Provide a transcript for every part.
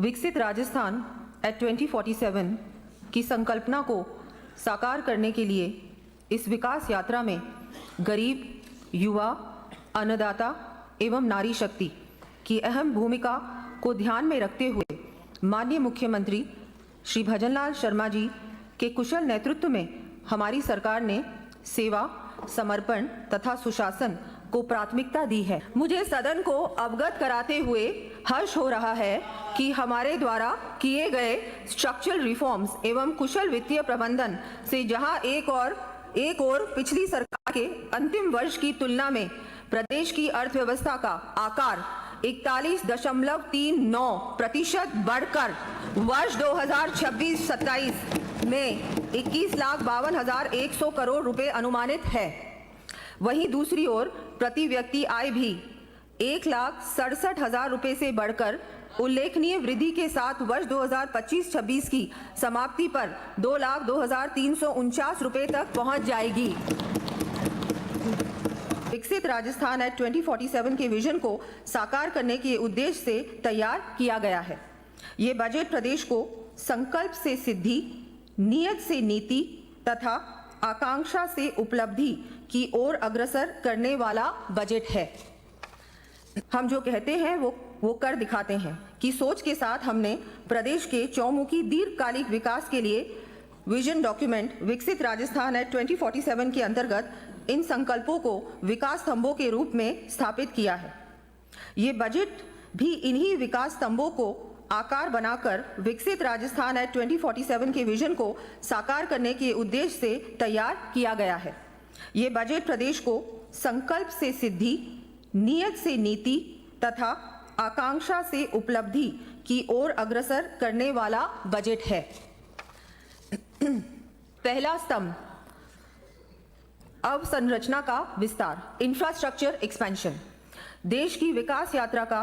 विकसित राजस्थान एट 2047 की संकल्पना को साकार करने के लिए इस विकास यात्रा में गरीब, युवा, अन्नदाता एवं नारी शक्ति की अहम भूमिका को ध्यान में रखते हुए माननीय मुख्यमंत्री श्री भजनलाल शर्मा जी के कुशल नेतृत्व में हमारी सरकार ने सेवा, समर्पण तथा सुशासन को प्राथमिकता दी है। मुझे सदन को अवगत कराते हुए हर्ष हो रहा है कि हमारे द्वारा किए गए स्ट्रक्चरल रिफॉर्म्स एवं कुशल वित्तीय प्रबंधन से जहां एक और पिछली सरकार के अंतिम वर्ष की तुलना में प्रदेश की अर्थव्यवस्था का आकार 41.39% बढ़कर वर्ष 2026-27 में 21,52,100 करोड़ रुपए अनुमानित है। वहीं दूसरी ओर प्रति व्यक्ति आय भी 1,67,000 रुपए से बढ़कर उल्लेखनीय वृद्धि के साथ वर्ष 2025-26 की समाप्ति पर 2,02,349 रुपए तक पहुंच जाएगी। विकसित राजस्थान एट 2047 के विजन को साकार करने के उद्देश्य से तैयार किया गया है। ये बजट प्रदेश को संकल्प से सिद्धि, नियत से नीति तथा आकांक्षा से उपलब्धि की ओर अग्रसर करने वाला बजट है। हम जो कहते हैं वो कर दिखाते हैं कि सोच के साथ हमने प्रदेश के चौमुखी दीर्घकालिक विकास के लिए विजन डॉक्यूमेंट विकसित राजस्थान एट 2047 के अंतर्गत इन संकल्पों को विकास स्तंभों के रूप में स्थापित किया है। ये बजट भी इन्हीं विकास स्तंभों को आकार बनाकर विकसित राजस्थान एट 2047 के विजन को साकार करने के उद्देश्य से तैयार किया गया है। ये बजट प्रदेश को संकल्प से सिद्धि, नियत से नीति तथा आकांक्षा से उपलब्धि की ओर अग्रसर करने वाला बजट है। पहला स्तंभ अवसंरचना का विस्तार, इंफ्रास्ट्रक्चर एक्सपेंशन। देश की विकास यात्रा का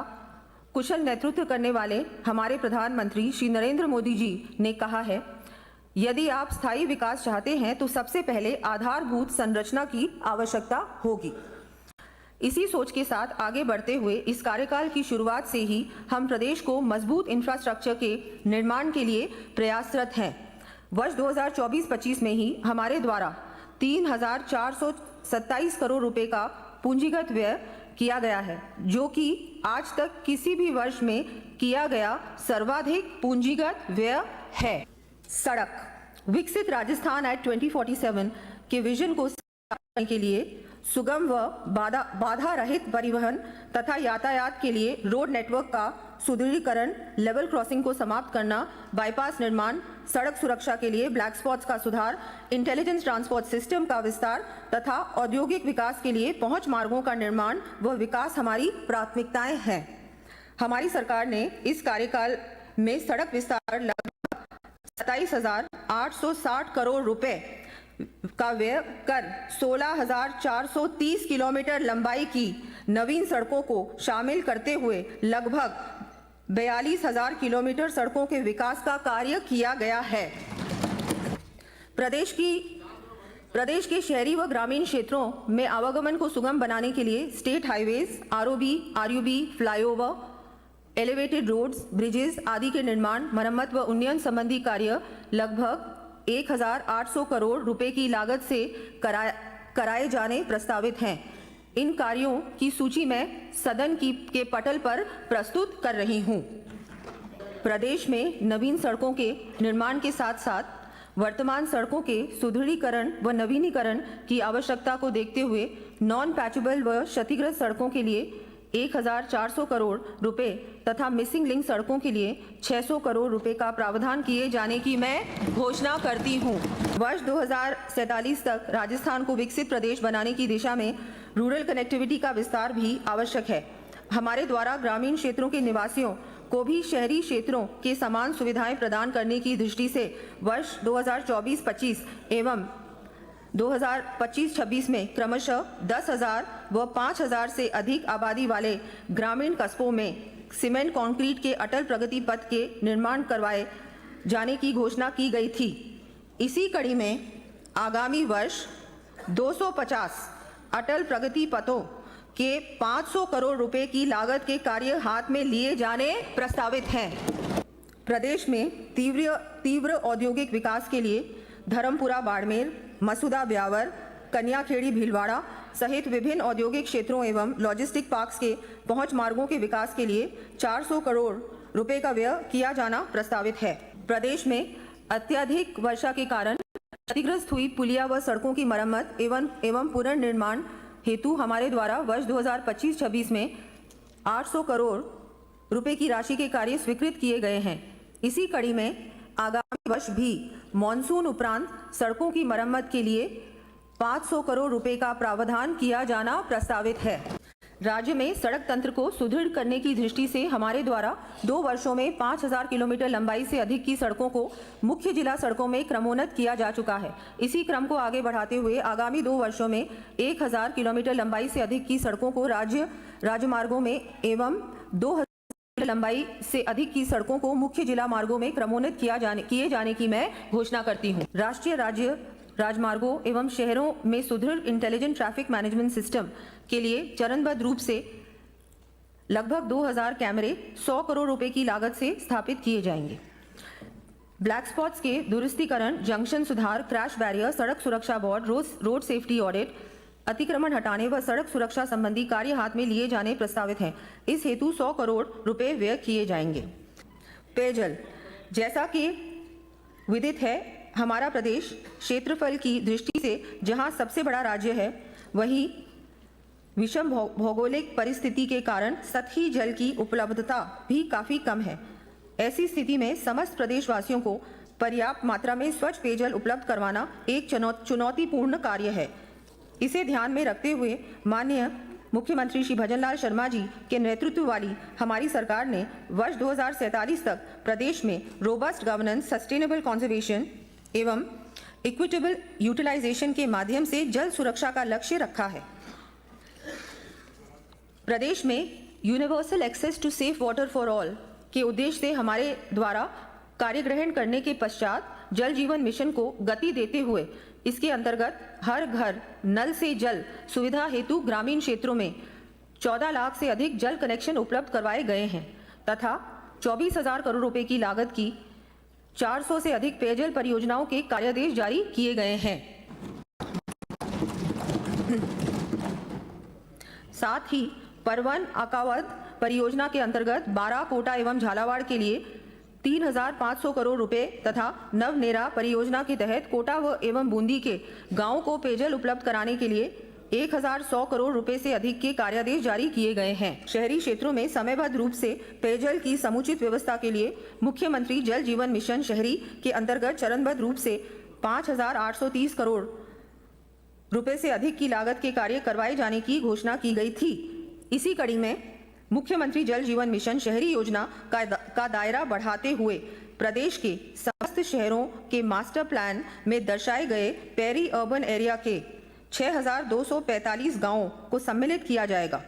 कुशल नेतृत्व करने वाले हमारे प्रधानमंत्री श्री नरेंद्र मोदी जी ने कहा है, यदि आप स्थायी विकास चाहते हैं तो सबसे पहले आधारभूत संरचना की आवश्यकता होगी। इसी सोच के साथ आगे बढ़ते हुए इस कार्यकाल की शुरुआत से ही हम प्रदेश को मजबूत इंफ्रास्ट्रक्चर के निर्माण के लिए प्रयासरत हैं। वर्ष 2024-25 में ही हमारे द्वारा 3,427 करोड़ रुपए का पूंजीगत व्यय किया गया है, जो कि आज तक किसी भी वर्ष में किया गया सर्वाधिक पूंजीगत व्यय है। सड़क, विकसित राजस्थान एट 2047 के विजन को साकार करने के लिए सुगम व बाधा रहित परिवहन तथा यातायात के लिए रोड नेटवर्क का सुदृढ़ीकरण, लेवल क्रॉसिंग को समाप्त करना, बाईपास निर्माण, सड़क सुरक्षा के लिए ब्लैक स्पॉट्स का सुधार, इंटेलिजेंस ट्रांसपोर्ट सिस्टम का विस्तार तथा औद्योगिक विकास के लिए पहुंच मार्गों का निर्माण व विकास हमारी प्राथमिकताएं हैं। हमारी सरकार ने इस कार्यकाल में सड़क विस्तार लगभग 27,860 करोड़ रुपए का व्यय कर 16,430 किलोमीटर लंबाई की नवीन सड़कों को शामिल करते हुए लगभग 42,000 किलोमीटर सड़कों के विकास का कार्य किया गया है। प्रदेश के शहरी व ग्रामीण क्षेत्रों में आवागमन को सुगम बनाने के लिए state highways, RUB, flyover, elevated roads, bridges आदि के निर्माण, मरम्मत व उन्नयन संबंधी कार्य लगभग 1,800 करोड़ रुपए की लागत से कराए जाने प्रस्तावित हैं। इन कार्यों की सूची मैं सदन के पटल पर प्रस्तुत कर रही हूं। प्रदेश में नवीन सड़कों के निर्माण के साथ साथ वर्तमान सड़कों के सुदृढ़ीकरण व नवीनीकरण की आवश्यकता को देखते हुए नॉन पैचेबल व क्षतिग्रस्त सड़कों के लिए 1,400 करोड़ रुपए तथा मिसिंग लिंक सड़कों के लिए 600 करोड़ रुपए का प्रावधान किए जाने की मैं घोषणा करती हूं। वर्ष 2047 तक राजस्थान को विकसित प्रदेश बनाने की दिशा में रूरल कनेक्टिविटी का विस्तार भी आवश्यक है। हमारे द्वारा ग्रामीण क्षेत्रों के निवासियों को भी शहरी क्षेत्रों के समान सुविधाएं प्रदान करने की दृष्टि से वर्ष 2024-25 एवं 2025-26 में क्रमशः 10,000 व 5,000 से अधिक आबादी वाले ग्रामीण कस्बों में सीमेंट कंक्रीट के अटल प्रगति पथ के निर्माण करवाए जाने की घोषणा की गई थी। इसी कड़ी में आगामी वर्ष 250 अटल प्रगति पथों के 500 करोड़ रुपए की लागत के कार्य हाथ में लिए जाने प्रस्तावित हैं। प्रदेश में तीव्र औद्योगिक विकास के लिए धर्मपुरा बाड़मेर, मसूदा ब्यावर, कन्याखेड़ी भीलवाड़ा सहित विभिन्न औद्योगिक क्षेत्रों एवं लॉजिस्टिक पार्क्स के पहुंच मार्गों के विकास के लिए 400 करोड़ रुपए का व्यय किया जाना प्रस्तावित है। प्रदेश में अत्यधिक वर्षा के कारण क्षतिग्रस्त हुई पुलिया व सड़कों की मरम्मत एवं पुनर्निर्माण हेतु हमारे द्वारा वर्ष 2025-26 में 800 करोड़ रुपए की राशि के कार्य स्वीकृत किए गए हैं। इसी कड़ी में आगामी वर्ष भी मॉनसून उपरांत सड़कों की मरम्मत के लिए 500 करोड़ रुपए का प्रावधान किया जाना प्रस्तावित है। राज्य में सड़क तंत्र को सुदृढ़ करने की दृष्टि से हमारे द्वारा 2 वर्षों में 5000 किलोमीटर लंबाई से अधिक की सड़कों को मुख्य जिला सड़कों में क्रमोन्नत किया जा चुका है। इसी क्रम को आगे बढ़ाते हुए आगामी 2 वर्षों में 1000 किलोमीटर लंबाई से अधिक की सड़कों को राजमार्गों में एवं 2000 लंबाई से अधिक की सड़कों को मुख्य जिला मार्गों में क्रमोन्नत किए जाने की मैं घोषणा करती हूँ। राष्ट्रीय राज्य राजमार्गों एवं शहरों में सुदृढ़ इंटेलिजेंट ट्रैफिक मैनेजमेंट सिस्टम के लिए चरणबद्ध रूप से लगभग 2000 कैमरे 100 करोड़ रुपए की लागत से स्थापित किए जाएंगे। ब्लैक स्पॉट्स के दुरुस्तीकरण, जंक्शन सुधार, क्रैश बैरियर, सड़क सुरक्षा बोर्ड, रोड सेफ्टी ऑडिट, अतिक्रमण हटाने व सड़क सुरक्षा संबंधी कार्य हाथ में लिए जाने प्रस्तावित हैं। इस हेतु 100 करोड़ रुपए व्यय किए जाएंगे। पेयजल, जैसा कि विदित है, हमारा प्रदेश क्षेत्रफल की दृष्टि से जहां सबसे बड़ा राज्य है, वहीं विषम भौगोलिक परिस्थिति के कारण सतही जल की उपलब्धता भी काफ़ी कम है। ऐसी स्थिति में समस्त प्रदेशवासियों को पर्याप्त मात्रा में स्वच्छ पेयजल उपलब्ध करवाना एक चुनौतीपूर्ण कार्य है। इसे ध्यान में रखते हुए माननीय मुख्यमंत्री श्री भजनलाल शर्मा जी के नेतृत्व वाली हमारी सरकार ने वर्ष 2047 तक प्रदेश में रोबस्ट गवर्नेंस, सस्टेनेबल कंजर्वेशन एवं इक्विटेबल यूटिलाइजेशन के माध्यम से जल सुरक्षा का लक्ष्य रखा है। प्रदेश में universal access to safe water for all के उद्देश्य से हमारे द्वारा कार्य ग्रहण करने के पश्चात जल जीवन मिशन को गति देते हुए इसके अंतर्गत हर घर नल से जल सुविधा हेतु ग्रामीण क्षेत्रों में 14 लाख से अधिक जल कनेक्शन उपलब्ध करवाए गए हैं तथा 24,000 करोड़ रुपए की लागत की 400 से अधिक पेयजल परियोजनाओं के कार्यादेश जारी किए गए हैं। साथ ही परवन अकावद परियोजना के अंतर्गत 12 कोटा एवं झालावाड़ के लिए 3,500 करोड़ रुपए तथा नवनेरा परियोजना के तहत कोटा एवं बूंदी के गांवों को पेयजल उपलब्ध कराने के लिए 1,100 करोड़ रुपए से अधिक के कार्यादेश जारी किए गए हैं। शहरी क्षेत्रों में समयबद्ध रूप से पेयजल की समुचित व्यवस्था के लिए मुख्यमंत्री जल जीवन मिशन शहरी के अंतर्गत चरणबद्ध रूप से 5,830 करोड़ रुपए से अधिक की लागत के कार्य करवाए जाने की घोषणा की गई थी। इसी कड़ी में मुख्यमंत्री जल जीवन मिशन शहरी योजना का दायरा बढ़ाते हुए प्रदेश के समस्त शहरों के मास्टर प्लान में दर्शाए गए पेरी अर्बन एरिया के 6,245 गांवों को सम्मिलित किया जाएगा।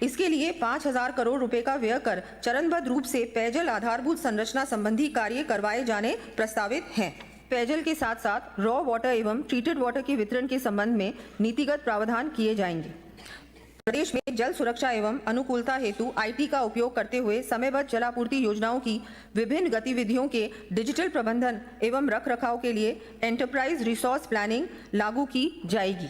इसके लिए 5,000 करोड़ रुपए का व्यय कर चरणबद्ध रूप से पेयजल आधारभूत संरचना संबंधी कार्य करवाए जाने प्रस्तावित हैं। पेयजल के साथ साथ रॉ वाटर एवं ट्रीटेड वाटर के वितरण के संबंध में नीतिगत प्रावधान किए जाएंगे। प्रदेश में जल सुरक्षा एवं अनुकूलता हेतु IT का उपयोग करते हुए समयबद्ध जलापूर्ति योजनाओं की विभिन्न गतिविधियों के डिजिटल प्रबंधन एवं रखरखाव के लिए एंटरप्राइज रिसोर्स प्लानिंग लागू की जाएगी।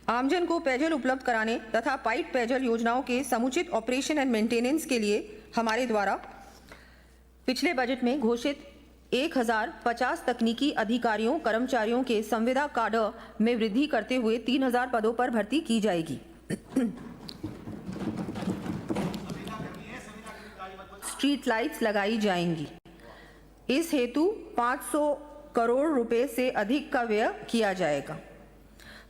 आमजन को पेयजल उपलब्ध कराने तथा पाइप पेयजल योजनाओं के समुचित ऑपरेशन एंड मेंटेनेंस के लिए हमारे द्वारा पिछले बजट में घोषित 1,050 तकनीकी अधिकारियों कर्मचारियों के संविदा काडर में वृद्धि करते हुए 3,000 पदों पर भर्ती की जाएगी। स्ट्रीट लाइट्स लगाई जाएंगी। इस हेतु 500 करोड़ रुपए से अधिक का व्यय किया जाएगा।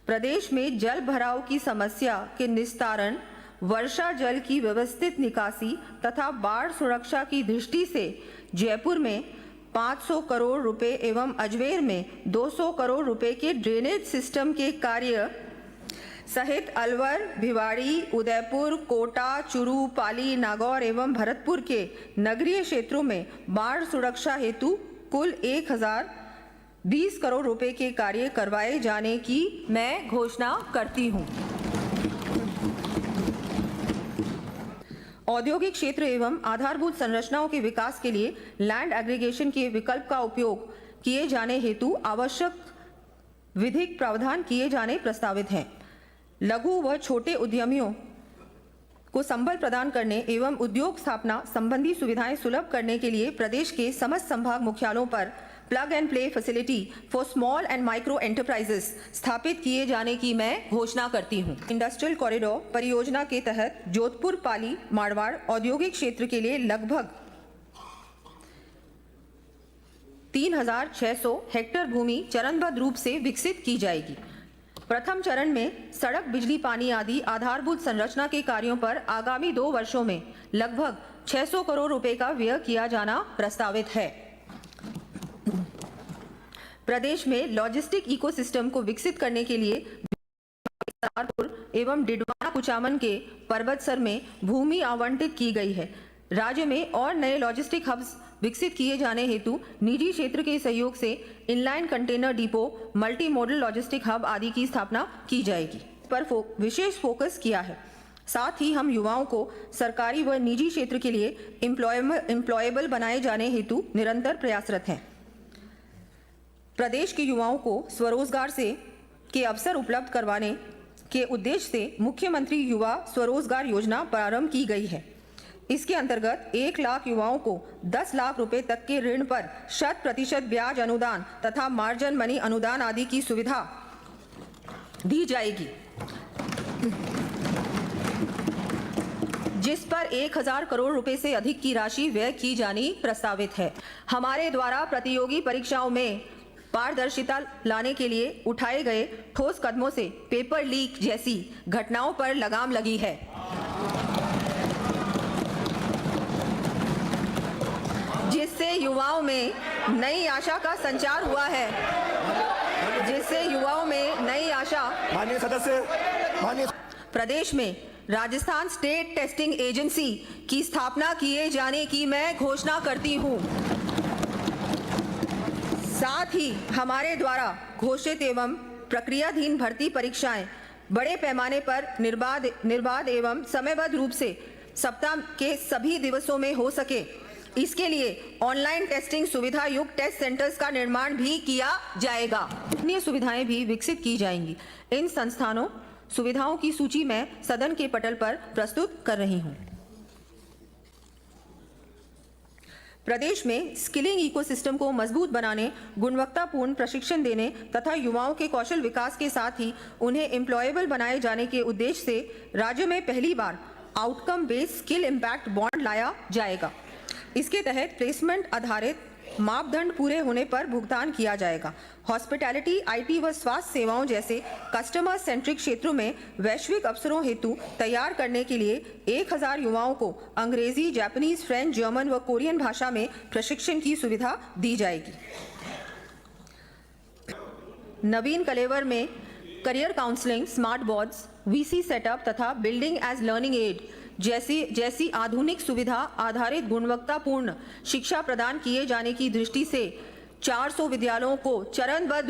प्रदेश में जल भराव की समस्या के निस्तारण, वर्षा जल की व्यवस्थित निकासी तथा बाढ़ सुरक्षा की दृष्टि से जयपुर में 500 करोड़ रुपए एवं अजमेर में 200 करोड़ रुपए के ड्रेनेज सिस्टम के कार्य सहित अलवर, भिवाड़ी, उदयपुर, कोटा, चुरू, पाली, नागौर एवं भरतपुर के नगरीय क्षेत्रों में बाढ़ सुरक्षा हेतु कुल 1,020 करोड़ रुपए के कार्य करवाए जाने की मैं घोषणा करती हूं। औद्योगिक क्षेत्र एवं आधारभूत संरचनाओं के विकास के लिए लैंड एग्रीगेशन के विकल्प का उपयोग किए जाने हेतु आवश्यक विधिक प्रावधान किए जाने प्रस्तावित हैं। लघु व छोटे उद्यमियों को संबल प्रदान करने एवं उद्योग स्थापना संबंधी सुविधाएं सुलभ करने के लिए प्रदेश के समस्त संभाग मुख्यालयों पर plug and play facility for small and micro enterprises स्थापित किए जाने की मैं घोषणा करती हूं। इंडस्ट्रियल कॉरिडोर परियोजना के तहत जोधपुर पाली मारवाड़ औद्योगिक क्षेत्र के लिए लगभग 3600 हेक्टेयर भूमि चरणबद्ध रूप से विकसित की जाएगी। प्रथम चरण में सड़क, बिजली, पानी आदि आधारभूत संरचना के कार्यों पर आगामी 2 वर्षों में लगभग 600 करोड़ रुपए का व्यय किया जाना प्रस्तावित है। प्रदेश में लॉजिस्टिक इकोसिस्टम को विकसित करने के लिए एवं डिडवाना कुचामन के पर्वतसर में भूमि आवंटित की गई है। राज्य में और नए लॉजिस्टिक हब्स विकसित किए जाने हेतु निजी क्षेत्र के सहयोग से inline container depot, multi modal logistic hub आदि की स्थापना की जाएगी। पर विशेष फोकस किया है। साथ ही हम युवाओं को सरकारी व निजी क्षेत्र के लिए एम्प्लॉयबल बनाए जाने हेतु निरंतर प्रयासरत हैं। प्रदेश के युवाओं को स्वरोजगार के अवसर उपलब्ध करवाने के उद्देश्य से मुख्यमंत्री युवा स्वरोजगार योजना प्रारंभ की गई है। इसके अंतर्गत 1 लाख युवाओं को 10 लाख रुपए तक के ऋण पर 100% ब्याज अनुदान तथा मार्जिन मनी अनुदान आदि की सुविधा दी जाएगी, जिस पर 1000 करोड़ रुपए से अधिक की राशि व्यय की जानी प्रस्तावित है। हमारे द्वारा प्रतियोगी परीक्षाओं में पारदर्शिता लाने के लिए उठाए गए ठोस कदमों से पेपर लीक जैसी घटनाओं पर लगाम लगी है, जिससे युवाओं में नई आशा का संचार हुआ है, माननीय सदस्य। प्रदेश में राजस्थान स्टेट टेस्टिंग एजेंसी की स्थापना किए जाने की मैं घोषणा करती हूं। साथ ही हमारे द्वारा घोषित एवं प्रक्रियाधीन भर्ती परीक्षाएं बड़े पैमाने पर निर्बाध एवं समयबद्ध रूप से सप्ताह के सभी दिवसों में हो सके, इसके लिए ऑनलाइन टेस्टिंग सुविधा युक्त टेस्ट सेंटर्स का निर्माण भी किया जाएगा। अन्य सुविधाएं भी विकसित की जाएंगी। इन संस्थानों सुविधाओं की सूची मैं सदन के पटल पर प्रस्तुत कर रही हूं। प्रदेश में स्किलिंग इकोसिस्टम को मजबूत बनाने, गुणवत्तापूर्ण प्रशिक्षण देने तथा युवाओं के कौशल विकास के साथ ही उन्हें एम्प्लॉयबल बनाए जाने के उद्देश्य से राज्य में पहली बार outcome based skill impact bond लाया जाएगा। इसके तहत प्लेसमेंट आधारित मापदंड पूरे होने पर भुगतान किया जाएगा। हॉस्पिटैलिटी, आईटी व स्वास्थ्य सेवाओं जैसे कस्टमर सेंट्रिक क्षेत्रों में वैश्विक अवसरों हेतु तैयार करने के लिए 1000 युवाओं को अंग्रेजी, जापानीज, फ्रेंच, जर्मन व कोरियन भाषा में प्रशिक्षण की सुविधा दी जाएगी। नवीन कलेवर में career counselling, smart boards, VC setup तथा बिल्डिंग एज लर्निंग एड जैसी आधुनिक सुविधा आधारित गुणवत्तापूर्ण शिक्षा प्रदान किए जाने की दृष्टि से 400 विद्यालयों को चरणबद्ध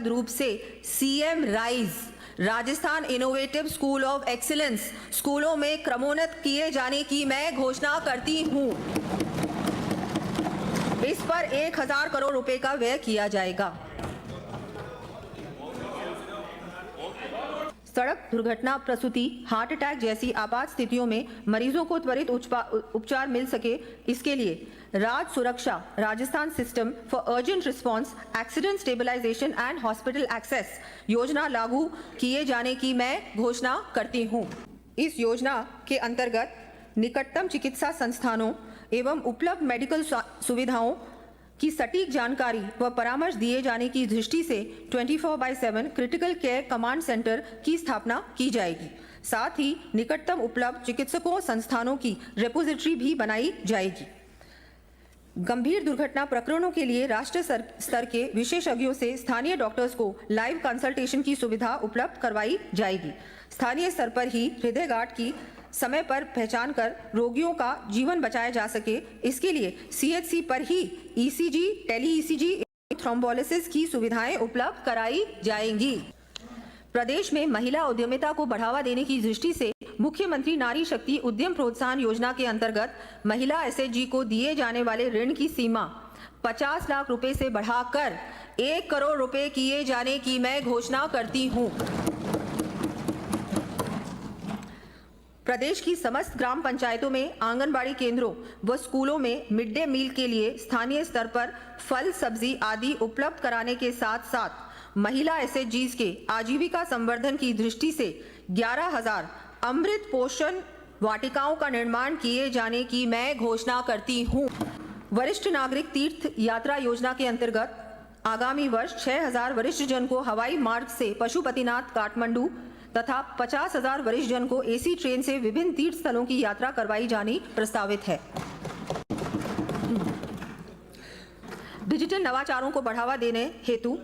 रूप से CM rise Rajasthan innovative school of excellence स्कूलों में क्रमोन्नत किए जाने की मैं घोषणा करती हूं। इस पर 1000 करोड़ रुपए का व्यय किया जाएगा। सड़क दुर्घटना, प्रसूति, हार्ट अटैक जैसी आपात स्थितियों में मरीजों को त्वरित उपचार मिल सके, इसके लिए राज्य सुरक्षा Rajasthan system for urgent response, accident stabilisation and hospital access योजना लागू किए जाने की मैं घोषणा करती हूं। इस योजना के अंतर्गत निकटतम चिकित्सा संस्थानों एवं उपलब्ध मेडिकल सुविधाओं की सटीक जानकारी व परामर्श दिए जाने की दृष्टि से 24/7 क्रिटिकल केयर कमांड सेंटर की स्थापना की जाएगी। साथ ही निकटतम उपलब्ध चिकित्सकों संस्थानों की रिपोजिटरी भी बनाई जाएगी। गंभीर दुर्घटना प्रकरणों के लिए राष्ट्रीय स्तर के विशेषज्ञों से स्थानीय डॉक्टर्स को लाइव कंसल्टेशन की सुविधा उपलब्ध करवाई जाएगी। स्थानीय स्तर पर ही हृदय गांठ की समय पर पहचान कर रोगियों का जीवन बचाया जा सके, इसके लिए सीएचसी पर ही ईसीजी, टेली ईसीजी, थ्रोम्बोलिसिस की सुविधाएं उपलब्ध कराई जाएंगी। प्रदेश में महिला उद्यमिता को बढ़ावा देने की दृष्टि से मुख्यमंत्री नारी शक्ति उद्यम प्रोत्साहन योजना के अंतर्गत महिला एसएचजी को दिए जाने वाले ऋण की सीमा 50 लाख रुपए से बढ़ाकर 1 करोड़ रुपए किए जाने की मैं घोषणा करती हूं। प्रदेश की समस्त ग्राम पंचायतों में आंगनबाड़ी केंद्रों व स्कूलों में मिड डे मील के लिए स्थानीय स्तर पर फल, सब्जी आदि उपलब्ध कराने के साथ साथ महिला एसएचजीज के आजीविका संवर्धन की दृष्टि से 11,000 अमृत पोषण वाटिकाओं का निर्माण किए जाने की मैं घोषणा करती हूं। वरिष्ठ नागरिक तीर्थ यात्रा योजना के अंतर्गत आगामी वर्ष 6,000 वरिष्ठ जन को हवाई मार्ग से पशुपतिनाथ काठमांडू तथा 50,000 वरिष्ठ जन को एसी ट्रेन से विभिन्न तीर्थ स्थलों की यात्रा करवाई जानी प्रस्तावित है। डिजिटल नवाचारों को बढ़ावा देने हेतु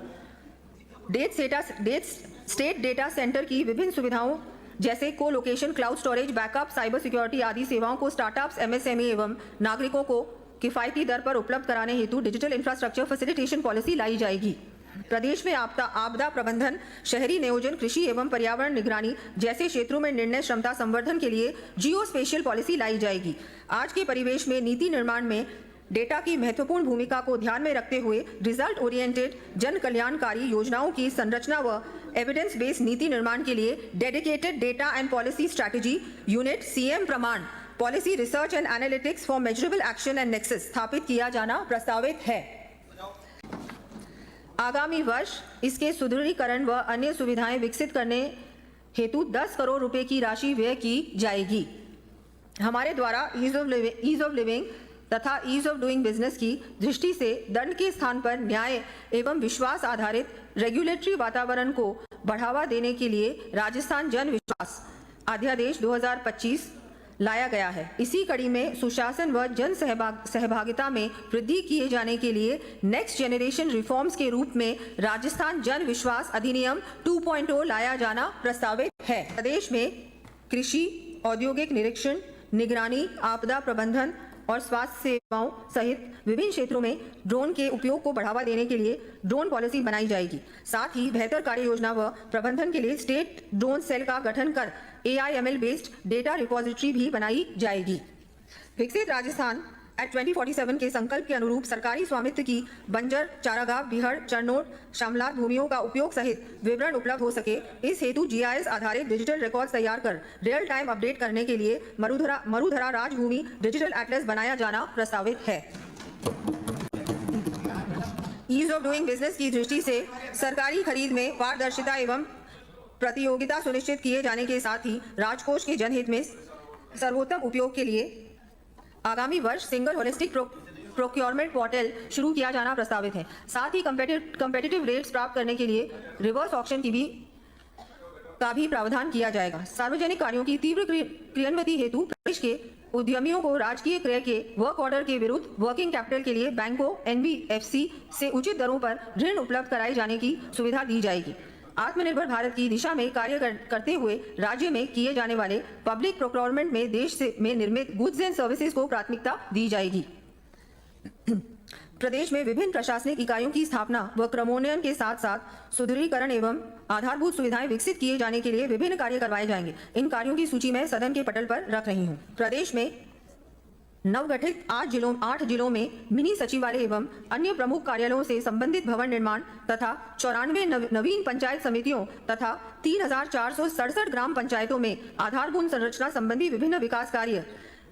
स्टेट डेटा सेंटर की विभिन्न सुविधाओं जैसे को location, cloud storage, backup, cyber security आदि सेवाओं को स्टार्टअप्स, एमएसएमई एवं नागरिकों को किफायती दर पर उपलब्ध कराने हेतु डिजिटल इंफ्रास्ट्रक्चर फैसिलिटेशन पॉलिसी लाई जाएगी। प्रदेश में आपदा प्रबंधन, शहरी नियोजन, कृषि एवं पर्यावरण निगरानी जैसे क्षेत्रों में निर्णय क्षमता संवर्धन के लिए जियो स्पेशियल पॉलिसी लाई जाएगी। आज के परिवेश में नीति निर्माण में डेटा की महत्वपूर्ण भूमिका को ध्यान में रखते हुए रिजल्ट ओरिएंटेड जन कल्याणकारी योजनाओं की संरचना व एविडेंस बेस्ड नीति निर्माण के लिए dedicated data and policy strategy unit CM Praman policy research and analytics for measurable action and nexus स्थापित किया जाना प्रस्तावित है। आगामी वर्ष इसके सुदृढ़ीकरण व अन्य सुविधाएं विकसित करने हेतु 10 करोड़ रुपए की राशि व्यय की जाएगी। हमारे द्वारा ईज ऑफ लिविंग तथा ईज ऑफ डूइंग बिजनेस की दृष्टि से दंड के स्थान पर न्याय एवं विश्वास आधारित रेगुलेटरी वातावरण को बढ़ावा देने के लिए राजस्थान जन विश्वास अध्यादेश 2025 लाया गया है। इसी कड़ी में सुशासन व जन सहभागिता में वृद्धि किए जाने के लिए नेक्स्ट जनरेशन रिफॉर्म्स के रूप में राजस्थान जन विश्वास अधिनियम 2.0 लाया जाना प्रस्तावित है। प्रदेश में कृषि, औद्योगिक निरीक्षण, निगरानी, आपदा प्रबंधन और स्वास्थ्य सेवाओं सहित विभिन्न क्षेत्रों में ड्रोन के उपयोग को बढ़ावा देने के लिए ड्रोन पॉलिसी बनाई जाएगी। साथ ही बेहतर कार्य योजना व प्रबंधन के लिए स्टेट ड्रोन सेल का गठन कर AIML बेस्ड डेटा रिपोजिटरी भी बनाई जाएगी। विकसित राजस्थान एट 2047 के संकल्प के अनुरूप सरकारी स्वामित्व की बंजर, चारागाह, बिहड़, चरनोट, शामलात भूमियों का उपयोग सहित विवरण उपलब्ध हो सके, इस हेतु GIS आधारित डिजिटल रिकॉर्ड तैयार कर रियल टाइम अपडेट करने के लिए मरुधरा राजभूमि डिजिटल एटलस बनाया जाना प्रस्तावित है। ईज ऑफ डूइंग बिजनेस की दृष्टि से सरकारी खरीद में पारदर्शिता एवं प्रतियोगिता सुनिश्चित किए जाने के साथ ही राजकोष के जनहित में सर्वोत्तम उपयोग के लिए आगामी वर्ष सिंगल होलिस्टिक प्रोक्योरमेंट पोर्टल शुरू किया जाना प्रस्तावित है। साथ ही कंपेटिटिव रेट्स प्राप्त करने के लिए रिवर्स ऑक्शन का भी प्रावधान किया जाएगा। सार्वजनिक कार्यों की तीव्र क्रियान्विति हेतु प्रदेश के उद्यमियों को राजकीय क्रय के वर्क ऑर्डर के विरुद्ध वर्किंग कैपिटल के लिए बैंकों, NBFC से उचित दरों पर ऋण उपलब्ध कराए जाने की सुविधा दी जाएगी। आत्मनिर्भर भारत की दिशा में कार्य करते हुए राज्य में किए जाने वाले पब्लिक प्रोक्योरमेंट में देश में निर्मित गुड्स एंड सर्विसेज को प्राथमिकता दी जाएगी। प्रदेश में विभिन्न प्रशासनिक इकाइयों की स्थापना व क्रमोन्नयन के साथ साथ सुदृढ़ीकरण एवं आधारभूत सुविधाएं विकसित किए जाने के लिए विभिन्न कार्य करवाए जाएंगे। इन कार्यों की सूची मैं सदन के पटल पर रख रही हूँ। प्रदेश में नवगठित 8 जिलों में मिनी सचिवालय एवं अन्य प्रमुख कार्यालयों से संबंधित भवन निर्माण तथा 94 नवीन पंचायत समितियों तथा 3,467 ग्राम पंचायतों में आधारभूत संरचना संबंधी विभिन्न विकास कार्य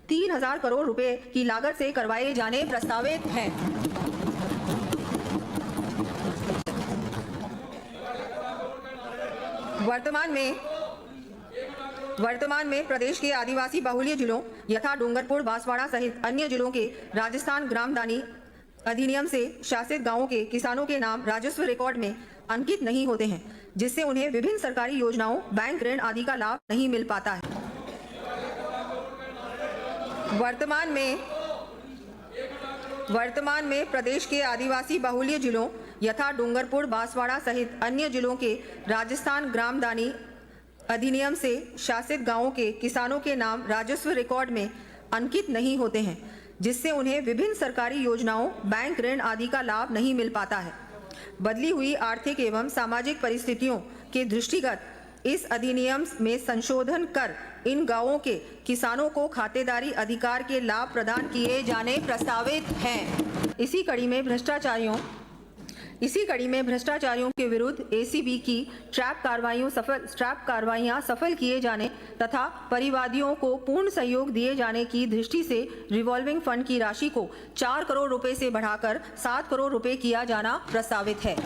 3,000 करोड़ रुपए की लागत से करवाए जाने प्रस्तावित हैं। वर्तमान में प्रदेश के आदिवासी बाहुल्य जिलों यथा डूंगरपुर, बांसवाड़ा सहित अन्य जिलों के राजस्थान ग्रामदानी अधिनियम से शासित गांवों के किसानों के नाम राजस्व रिकॉर्ड में अंकित नहीं होते हैं, जिससे उन्हें विभिन्न सरकारी योजनाओं, बैंक ऋण आदि का लाभ नहीं मिल पाता है। वर्तमान में प्रदेश के आदिवासी बाहुल्य जिलों यथा डूंगरपुर, बांसवाड़ा सहित अन्य जिलों के राजस्थान ग्रामदानी अधिनियम से शासित गांवों के किसानों के नाम राजस्व रिकॉर्ड में अंकित नहीं होते हैं, जिससे उन्हें विभिन्न सरकारी योजनाओं, बैंक ऋण आदि का लाभ नहीं मिल पाता है। बदली हुई आर्थिक एवं सामाजिक परिस्थितियों के दृष्टिगत इस अधिनियम में संशोधन कर इन गांवों के किसानों को खातेदारी अधिकार के लाभ प्रदान किए जाने प्रस्तावित हैं। इसी कड़ी में भ्रष्टाचारियों के विरुद्ध एसीबी की ट्रैप कार्रवाइयां सफल किए जाने तथा परिवादियों को पूर्ण सहयोग दिए जाने की दृष्टि से रिवॉल्विंग फंड की राशि को 4 करोड़ रुपए से बढ़ाकर 7 करोड़ रुपए किया जाना प्रस्तावित है।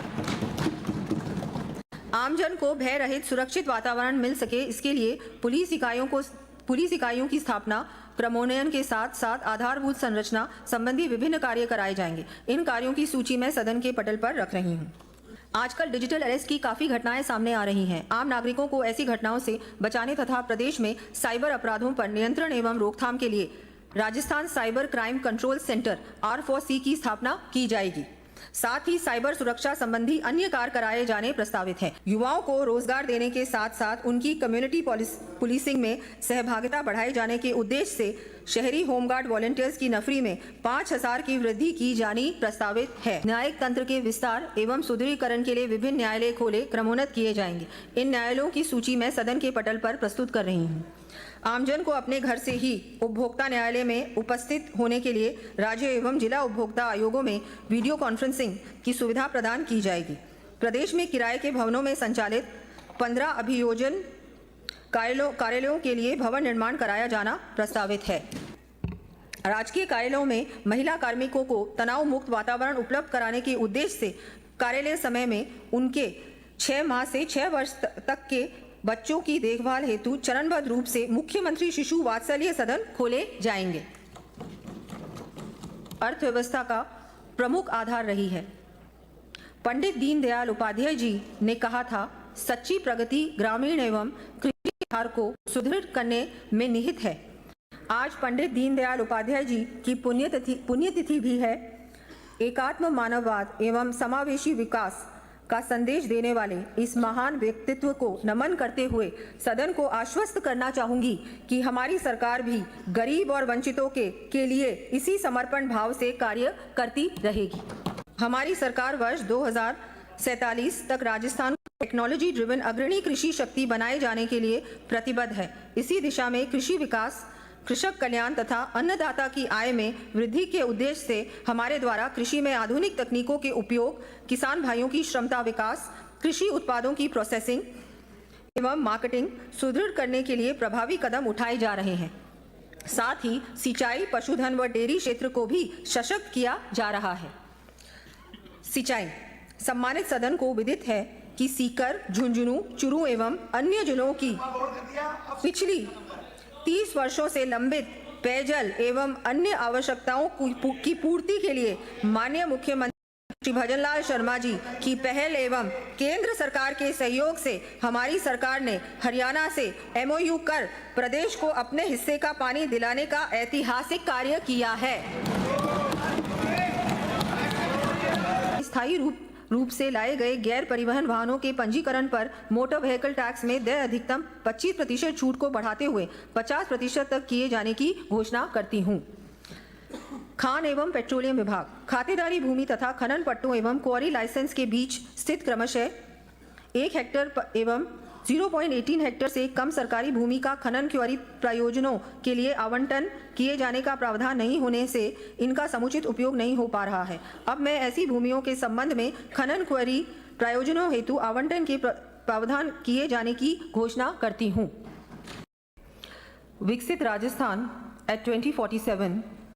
आमजन को भय रहित सुरक्षित वातावरण मिल सके, इसके लिए पुलिस इकाइयों की स्थापना, क्रमोन्नयन के साथ साथ आधारभूत संरचना संबंधी विभिन्न कार्य कराए जाएंगे। इन कार्यों की सूची मैं सदन के पटल पर रख रही हूँ। आजकल डिजिटल अरेस्ट की काफी घटनाएं सामने आ रही हैं। आम नागरिकों को ऐसी घटनाओं से बचाने तथा प्रदेश में साइबर अपराधों पर नियंत्रण एवं रोकथाम के लिए Rajasthan cyber crime control centre R4C की स्थापना की जाएगी। साथ ही साइबर सुरक्षा संबंधी अन्य कार्य कराए जाने प्रस्तावित हैं। युवाओं को रोजगार देने के साथ साथ उनकी कम्युनिटी पुलिसिंग में सहभागिता बढ़ाए जाने के उद्देश्य से शहरी होमगार्ड वॉलंटियर्स की नफरी में 5,000 की वृद्धि की जानी प्रस्तावित है। न्यायिक तंत्र के विस्तार एवं सुदृढ़ीकरण के लिए विभिन्न न्यायालय खोले, क्रमोन्नत किए जाएंगे। इन न्यायालयों की सूची मैं सदन के पटल पर प्रस्तुत कर रही हूँ। आमजन को अपने घर से ही उपभोक्ता न्यायालय में उपस्थित होने के लिए राज्य एवं जिला उपभोक्ता आयोगों में वीडियो कॉन्फ्रेंसिंग की सुविधा प्रदान की जाएगी। प्रदेश में किराए के भवनों में संचालित 15 अभियोजन कार्यालयों के लिए भवन निर्माण कराया जाना प्रस्तावित है। राजकीय कार्यालयों में महिला कार्मिकों को तनाव मुक्त वातावरण उपलब्ध कराने के उद्देश्य से कार्यालय समय में उनके 6 माह से 6 वर्ष तक के बच्चों की देखभाल हेतु चरणबद्ध रूप से मुख्यमंत्री शिशु वात्सल्य सदन खोले जाएंगे। अर्थव्यवस्था का प्रमुख आधार रही है। पंडित दीनदयाल उपाध्याय जी ने कहा था, सच्ची प्रगति ग्रामीण एवं कृषि आधार को सुदृढ़ करने में निहित है। आज पंडित दीनदयाल उपाध्याय जी की पुण्यतिथि भी है। एकात्म मानववाद एवं समावेशी विकास का संदेश देने वाले इस महान व्यक्तित्व को नमन करते हुए सदन को आश्वस्त करना चाहूंगी कि हमारी सरकार भी गरीब और वंचितों के लिए इसी समर्पण भाव से कार्य करती रहेगी। हमारी सरकार वर्ष 2047 तक राजस्थान को टेक्नोलॉजी ड्रिवन अग्रणी कृषि शक्ति बनाए जाने के लिए प्रतिबद्ध है। इसी दिशा में कृषि विकास, कृषक कल्याण तथा अन्नदाता की आय में वृद्धि के उद्देश्य से हमारे द्वारा कृषि में आधुनिक तकनीकों के उपयोग, किसान भाइयों की क्षमता विकास, कृषि उत्पादों की प्रोसेसिंग एवं मार्केटिंग सुदृढ़ करने के लिए प्रभावी कदम उठाए जा रहे हैं। साथ ही सिंचाई, पशुधन व डेयरी क्षेत्र को भी सशक्त किया जा रहा है। सिंचाई, सम्मानित सदन को विदित है कि सीकर, झुंझुनू, चुरू एवं अन्य जिलों की पिछली 30 वर्षों से लंबित पेयजल एवं अन्य आवश्यकताओं की पूर्ति के लिए माननीय मुख्यमंत्री श्री भजनलाल शर्मा जी की पहल एवं केंद्र सरकार के सहयोग से हमारी सरकार ने हरियाणा से MOU कर प्रदेश को अपने हिस्से का पानी दिलाने का ऐतिहासिक कार्य किया है। स्थायी रूप से लाए गए गैर परिवहन वाहनों के पंजीकरण पर मोटर व्हीकल टैक्स में देय अधिकतम 25% छूट को बढ़ाते हुए 50% तक किए जाने की घोषणा करती हूँ। खान एवं पेट्रोलियम विभाग, खातेदारी भूमि तथा खनन पट्टों एवं क्वारी लाइसेंस के बीच स्थित क्रमशः 1 हेक्टेयर एवं 0.18 हेक्टेयर से कम सरकारी भूमि का खनन क्वारी प्रयोजनों के लिए आवंटन किए जाने का प्रावधान नहीं होने से इनका समुचित उपयोग नहीं हो पा रहा है। अब मैं ऐसी भूमियों के संबंध में खनन क्वारी प्रयोजनों हेतु आवंटन के प्रावधान किए जाने की घोषणा करती हूँ। विकसित राजस्थान एट 2047